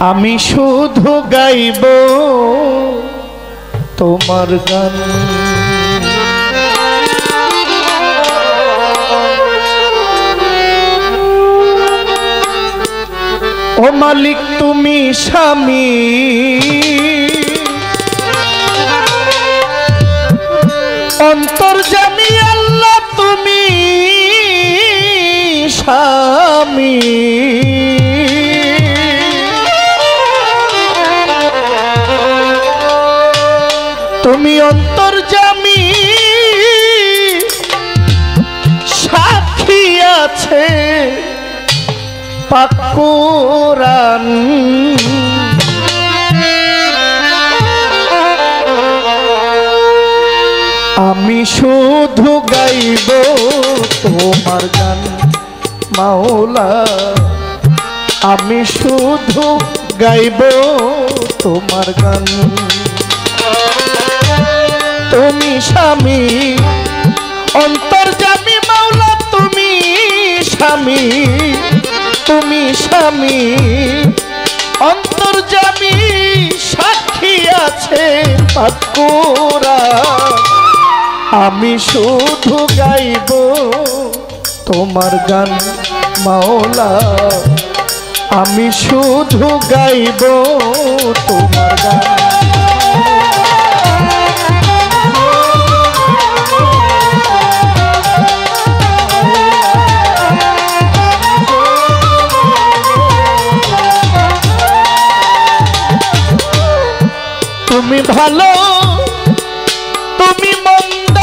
আমি শুধু গাইব তোমার গান ও মালিক তুমি স্বামী অন্তর্যামী আল্লাহ তুমি স্বামী তুমি অন্তর্যামী সাক্ষী আছে পাক কুরআন আমি শুধু গাইব তোমার গান মাওলা আমি শুধু গাইব তোমার গান তুমি স্বামী অন্তর্যামী মাওলা তুমি স্বামী তুমি স্বামী অন্তর্যামী সাক্ষী আছে পাক কুরআন আমি শুধু গাইব তোমার গান মাওলা আমি শুধু গাইব তোমার গান তুমি ভালো তুমি মন্দ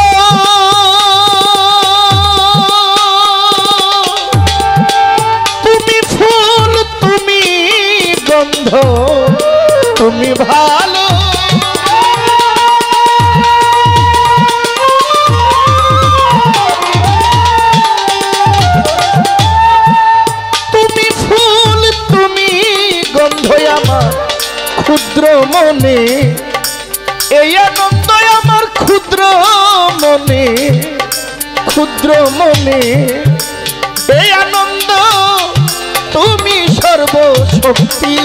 তুমি ফুল তুমি গন্ধ তুমি ভালো তুমি ফুল তুমি গন্ধ আমার ক্ষুদ্র মনে এই আনন্দ আমার ক্ষুদ্র মনে এই আনন্দ তুমি সর্বশক্তিমান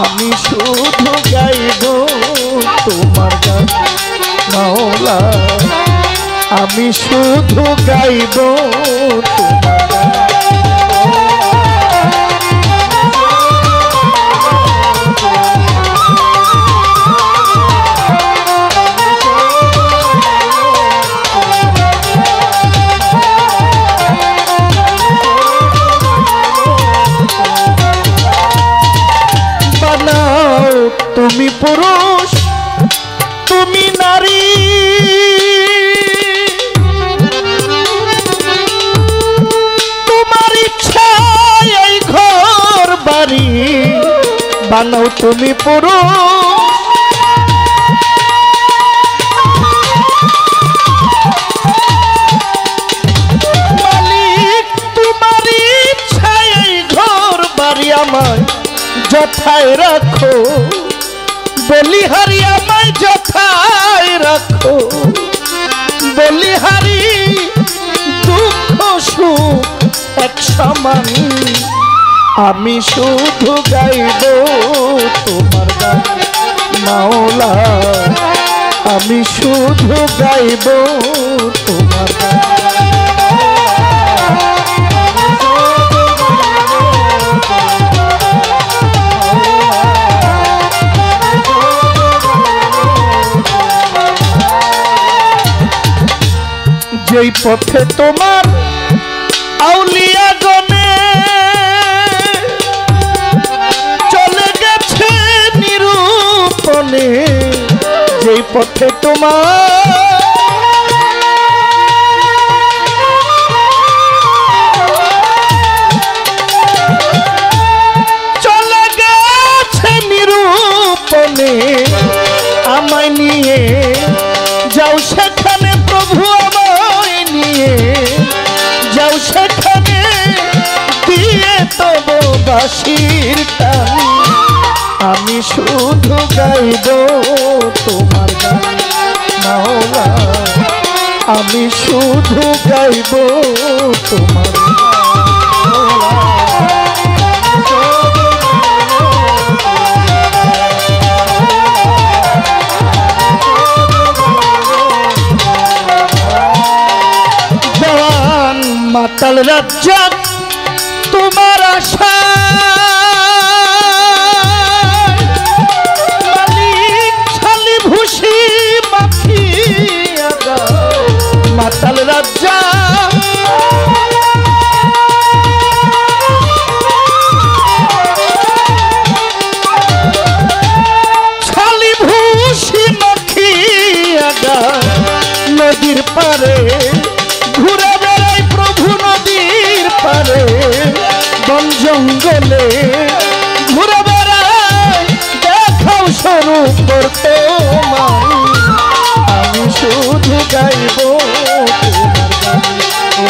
আমি শুধু গাইব তোমার গান মাওলা আমি শুধু গাইব তোমার গান তুমি পুরুষ তুমি নারী তোমার ইচ্ছায় এই ঘর বাড়ি বানাও তুমি পুরুষ মালিক তোমার ইচ্ছায় এই ঘর বাড়ি আমায় যথায় রাখো বলিহারি আমায় যথায় রাখো বলিহারি দুঃখ সুখ এক সমান আমি শুধু গাইব তোমার গান মাওলা আমি শুধু গাইব তোমার গান যেই পথে তোমার আউলিয়া গণে পথে তোমার চলে গেছে নিরূপণে আমায় নিয়ে যাও সেখানে প্রভু আমায় নিয়ে যাও সেখানে দিয়ে তব বাঁশির টান আমি শুধু গাইব তোমার গান মাওলা আমি শুধু গাইব তোমার দেওয়ান মাতাল রাজ্জাক তোমার আশা মাতাল রাজ্জা ছালি ভূষি মাখিয়া নদীর পারে ঘুরে বেড়াই প্রভু নদীর পারে বন জঙ্গলে ঘুরে বেড়াই দেখাও স্বরূপ করতে আমি শুধু গাইব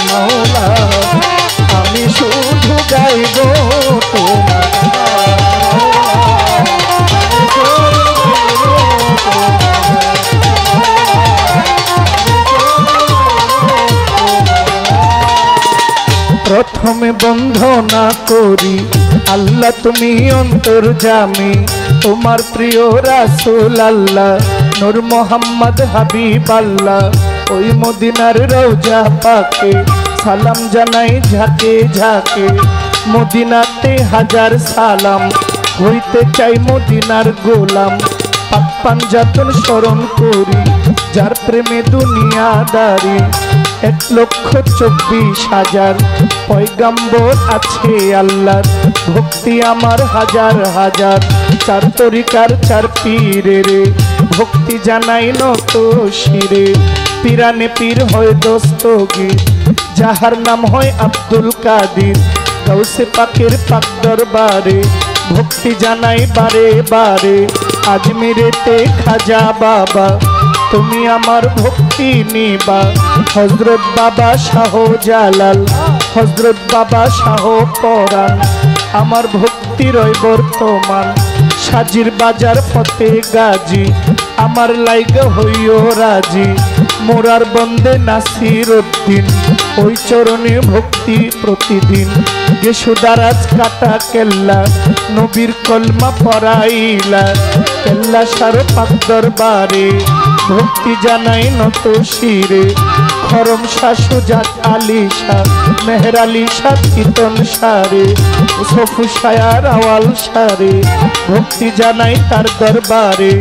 মাওলা আমি শুধু গাইব তোমার প্রথমে বন্ধনা করি আল্লাহ তুমি অন্তর্যামী তোমার প্রিয় রাসূল আল্লাহ নূর মোহাম্মদ হাবিব আল্লাহ ওই মদিনার রওজা পাকে সালাম জানাই ঝাঁকে ঝাঁকে মদিনাতে হাজার সালাম হইতে চাই মদিনার গোলাম পাক পাঞ্জাতন স্মরণ করি যার প্রেমে দুনিয়াদারি 1,24,000 পয়গম্বর আছে আল্লাহর ভক্তি আমার হাজার হাজার চার তরিকার চার পীরের ভক্তি জানাই নত শিরে পীরানে পীর হয় দস্তগীর যাহার নাম হয় আব্দুল কাদির গাউসে পাকের পাক দরবারে ভক্তি জানাই বারে বারে আজমিরেতে খাজা বাবা তুমি আমার ভক্তি নিবা হযরত বাবা শাহ জালাল হযরত বাবা শাহ পরাণ আমার ভক্তির বর্তমান সাজির বাজার ফতে গাজী আমার লাইগা হইও রাজি মোরার বন্দে নাসির উদ্দিন ওই চরণে ভক্তি প্রতিদিন গেসুদারাজ কাটা কেল্লা নবীর কলমা পড়াইলা কেল্লা সার পাক দরবারে ভক্তি জানাই নত শিরে খরম শাশু জাত আলী শাহ মেহের আলী শাহ কীর্তন সারে সফু শায়ার আওয়াল সারে ভক্তি জানাই তার দরবারে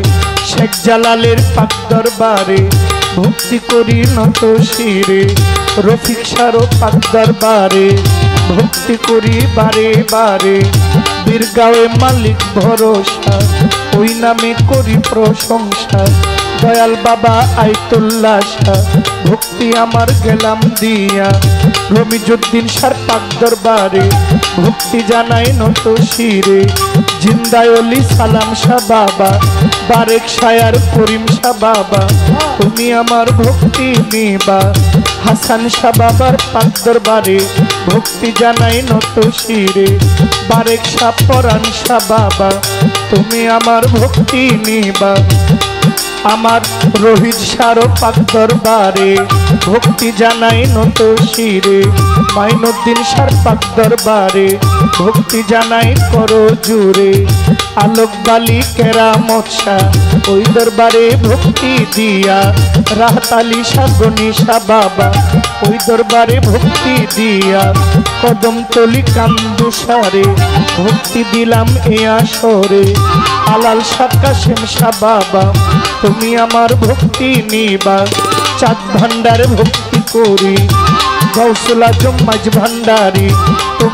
শেখ জালালের পাক দরবারে ভক্তি করি নত শিরে রফিক শাহর পাক দরবারে ভক্তি করি বারে বারে বীরগাঁওয়ে মালিক ভরসা ওই নামে করি প্রশংসা দয়াল বাবা আইতুল্লাহ শাহ ভক্তি আমার গেলাম দিয়া রমিজুদ্দিন শাহ পাক দরবারে ভক্তি জানাই নত শিরে জিন্দায়লি সালাম শাহ বাবা বারেক শায়ার করিম শাহ বাবা তুমি আমার ভক্তি নিবা হাসান শাহ বাবার পাক দরবারে ভক্তি জানাই নত শিরে বারেক শাহ পরাণ শাহ বাবা তুমি আমার ভক্তি নিবা আমার রোহিত শাহ পাক দরবারে ভক্তি জানাই নত শিরে মাইনুদ্দিন শাহ পাক দরবারে ভক্তি জানাই করো জুড়ে আলোক বালি কেরামত শাহ ওই দরবারে ভক্তি দিয়া রাহত আলী শাহ গনি শাহ বাবা ওই দরবারে ভক্তি দিয়া কদম তলি কান্দু সারে ভক্তি দিলাম এ আসরে আলাল শাহ কাশেম শাহ বাবা তুমি আমার ভক্তি নিবা চাঁদ ভান্ডার ভক্তি করি গৌসুল আজম মাঝ ভান্ডারি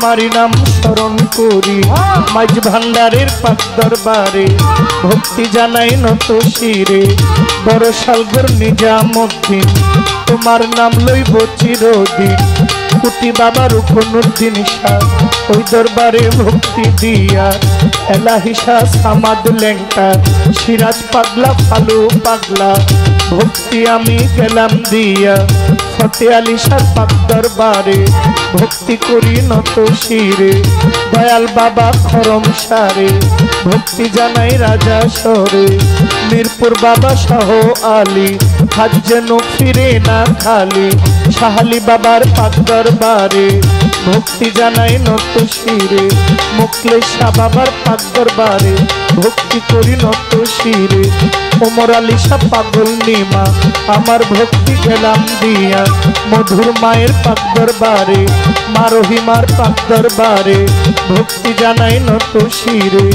তোমারই নাম স্মরণ করি মাঝ ভান্ডারের পাক দরবারে ভক্তি জানাই নত শিরে বড় সালগর নিজামুদ্দিন তোমার নাম লইব চিরদিন কুটি বাবা রুকনুদ্দিন শাহ ওই দরবারে ভক্তি দিয়া এলাহি শাহ সামাদ লেংটা সিরাজ পাগলা ফালু পাগলা ভক্তি আমি গেলাম দিয়া ফতে আলী শাহ পাক দরবারে ভক্তি করি নত শিরে দয়াল বাবা খরম সারে ভক্তি জানাই রাজা সরে মিরপুর বাবা শাহ আলী হাজ যেন ফিরে না খালি শাহালি বাবার পাক দরবারে ভক্তি জানাই নত শিরে মুকলেশ শাহ বাবার পাক দরবারে ভক্তি করি নত শিরে ওমর আলী শাহ পাগল নিমা আমার ভক্তি গেলাম দিয়া মধুর মায়ের পাক দরবারে মা রহিমার পাক দরবারে ভক্তি জানাই নত শিরে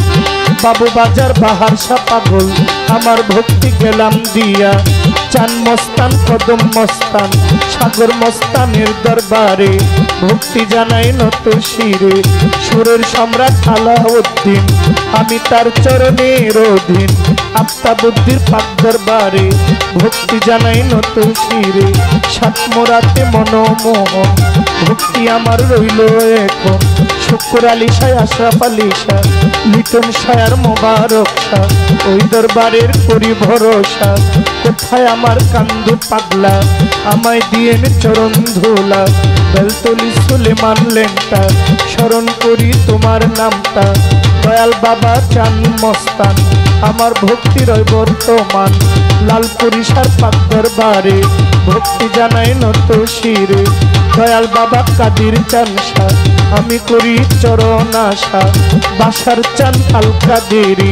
বাবু বাজার বাহার শাহ পাগল আমার ভক্তি গেলাম দিয়া চান মস্তান কদম মস্তান সাগর মস্তানের দরবারে ভক্তি জানাই নত শিরে সুরের সম্রাট আলাউদ্দিন আমি তার চরণের অধীন আফতাবুদ্দির পাক দরবারে ভক্তি জানাই নত শিরে সাতমোরাতে মনমোহন ভক্তি আমার রইল এখন শুকুর আলী শাহ আশরাফ আলী শাহ লিটন শায়ার মোবারক শাহ ওই দরবারের করি ভরসা কোথায় আমার কান্দু পাগলা আমায় দিয়ে চরণ ধুলা বেলতলি সুলেমান লেংটা স্মরণ করি তোমার নামটা দয়াল বাবা চান মস্তান আমার ভক্তি রয় বর্তমান লালপুরি সার পাক দরবারে ভক্তি জানাই নত শিরে দয়াল বাবা কাদির চান শাহ আমি করি চরণ আশা বাসার চান আল কাদেরি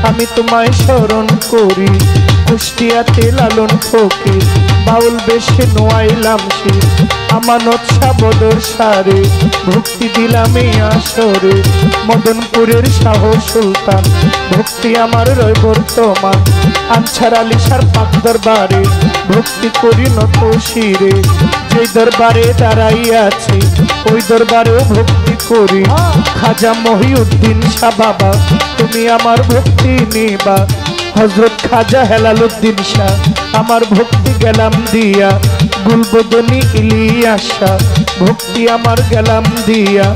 আমি তোমায় স্মরণ করি কুষ্টিয়াতে লালন ফকির বাউল বেশে নোয়াইলাম সে আমানত শাহ বদর সারে ভক্তি দিলাম এই আসরে মদনপুরের শাহ সুলতান ভক্তি আমার রয় বর্তমান আনসার আলী শাহ পাক দরবারে ভক্তি করি নত শিরে যে দরবারে দাঁড়াই আছি ওই দরবারেও ভক্তি করি খাজা মহিউদ্দিন শাহ বাবা তুমি আমার ভক্তি নিবা হযরত খাজা হেলালুদ্দিন শাহ আমার ভক্তি গেলাম দিয়া গুলবদনী ইলিয়াস শাহ ভক্তি আমার গেলাম দিয়া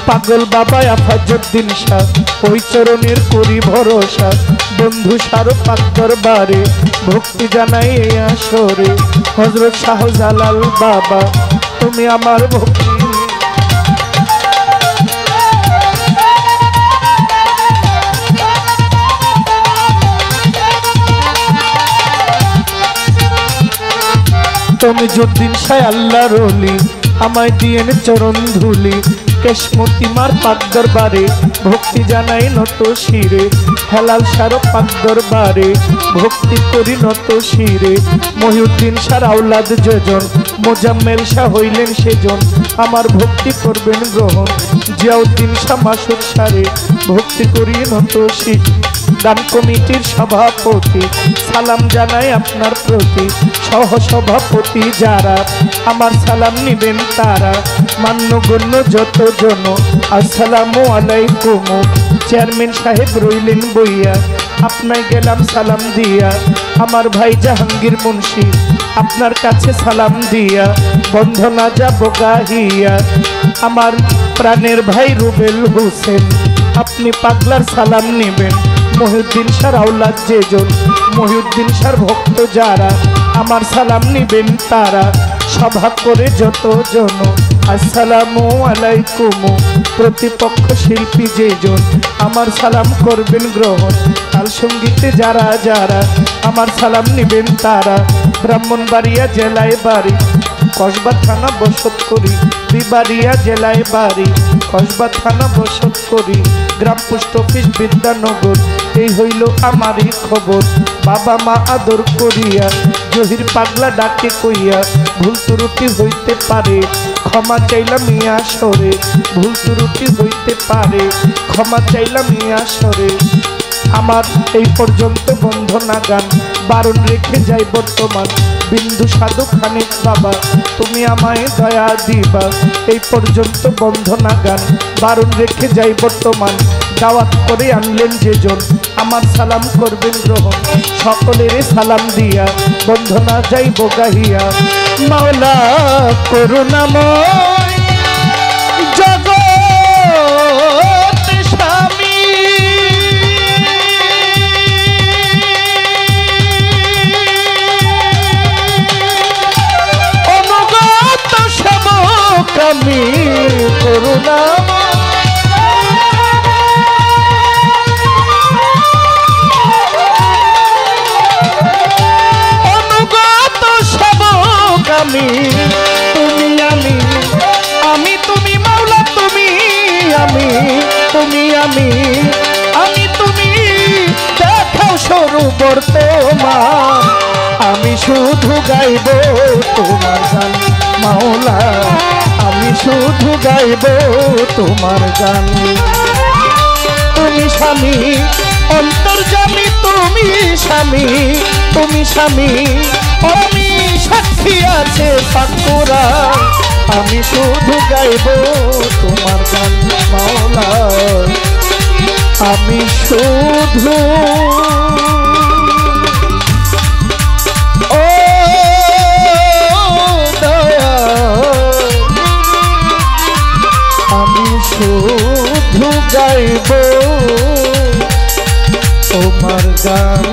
পাগল বাবা আফাজউদ্দিন শাহ ওই চরণের করি ভরসা বন্ধু সারো পাক দরবারে ভক্তি জানাই এই আসরে হযরত শাহজালাল বাবা তুমি আমার ভক্তি তুমি যুদ্দিন শাহ আল্লাহর ওলি আমায় দিয়ে চরণ ধুলি কেশমতি মার পাক দরবারে ভক্তি জানাই নত শিরে হেলাল শাহ পাক দরবারে ভক্তি করি নত শিরে মহিউদ্দিন শাহ আওলাদ যেজন মোজাম্মেল শাহ হইলেন সেজন আমার ভক্তি করবেন গ্রহণ জিয়াউদ্দিন শাহ মাসুদ সারে ভক্তি করি নত শিরে দান কমিটির সভাপতি সালাম জানাই আপনার প্রতি সহ সভাপতি যারা আমার সালাম নিবেন তারা মান্যগণ্য যত জন আসসালামু আলাইকুম চেয়ারম্যান সাহেব রইলেন বইয়া আপনায় গেলাম সালাম দিয়া আমার ভাই জাহাঙ্গীর মুন্সি আপনার কাছে সালাম দিয়া বন্ধনা যাব গাহিয়া আমার প্রাণের ভাই রুবেল হোসেন আপনি পাগলার সালাম নেবেন মহিউদ্দিন শাহ আওলাদ যেজন মহিউদ্দিন শাহ ভক্ত যারা আমার সালাম নিবেন তারা সভা করে যত জন আসসালামু আলাইকুম প্রতিপক্ষ শিল্পী যেজন আমার সালাম করবেন গ্রহণ তাল সঙ্গীতে যারা যারা আমার সালাম নিবেন তারা ব্রাহ্মণবাড়িয়া জেলায় বাড়ি কসবা থানা বসত করি বিবাড়িয়া জেলায় বাড়ি কসবা থানা বসত করি গ্রাম পোস্ট অফিস বিদ্যানগর এই হইল আমারই খবর বাবা মা আদর করিয়া জহির পাগলা ডাকে কইয়া ভুল ত্রুটি হইতে পারে ক্ষমা চাইলাম ইয়া সরে ভুল ত্রুটি হইতে পারে ক্ষমা চাইলাম ইয়া সরে আমার এই পর্যন্ত বন্ধনা গান বারণ রেখে যাই বর্তমান বিন্দু সাধু খানিক বাবা তুমি আমায় দয়া দিবা। এই পর্যন্ত বন্ধনা গান বারণ রেখে যাই বর্তমান দাওয়াত করে আনলেন যেজন আমার সালাম করবেন গ্রহণ সকলের সালাম দিয়া বন্ধনা যাইব গাহিয়া। মাওলা করুণাময় জগৎ স্বামী অনুগত সেবক আমি করুণাময় আমি তুমি আমি তুমি মাওলা তুমি আমি তুমি দেখাও স্বরূপ তোমার আমি শুধু গাইব তোমার গান মাওলা আমি শুধু গাইব তোমার গান। তুমি স্বামী অন্তর্যামী তুমি স্বামী আমি সাক্ষী আছে পাকুরা আমি শুধু গাইব তোমার গান মাওলা আমি শুধু ও দয়া আমি শুধু গাইব তোমার গান।